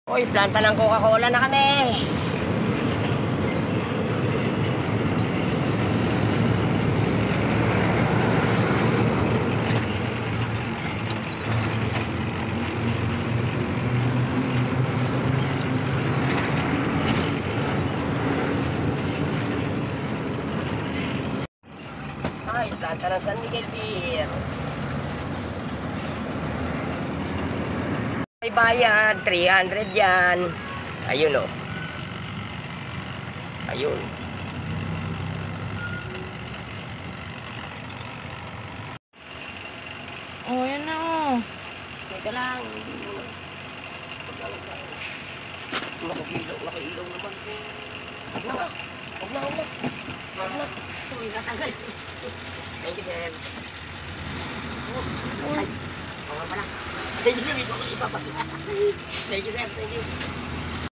Uy, planta ng Coca-Cola na kami. Ay, planta ng San Miguel Beer. May bayad, 300 yan. Ayun o. Ayun. Oh, yan na oh. Teka lang, hindi mo. Nakailaw naman. Huwag na. Huwag na. Uy, natagal. Thank you, sir. Ay, pala. Thank you, sir. Thank you, sir. Thank you.